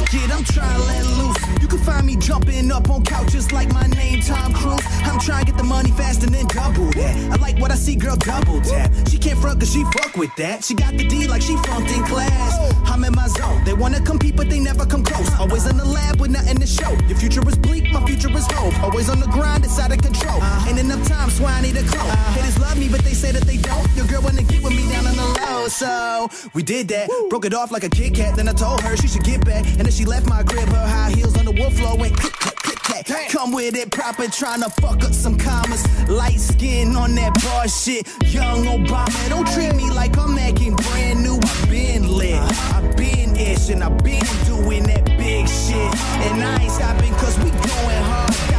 Fuck it, I'm trying to let loose. You can find me jumping up on couches like my name Tom Cruise. I'm trying to get the money fast and then double that. I like what I see, girl, double tap. She can't front cause she fuck with that. She got the D like she flunked in class. I'm in my zone. They wanna compete but they never come close. Always in the lab with nothing to show. Your future is bleak, my future is hope. Always on the grind, it's out of control. Ain't enough time, so I need a clone. Haters love me but they say that they don't. Your girl wanna get with me down on the low. So we did that, broke it off like a Kit Kat. Then I told her she should get back. And then she left my crib, her high heels on the wood floor went click, click, click, clack. Come with it proper, tryna fuck up some commas. Light skin on that bar shit, young Obama. Don't treat me like I'm acting brand new. I've been lit, I've been ish, and I've been doing that big shit. And I ain't stopping cause we going hard.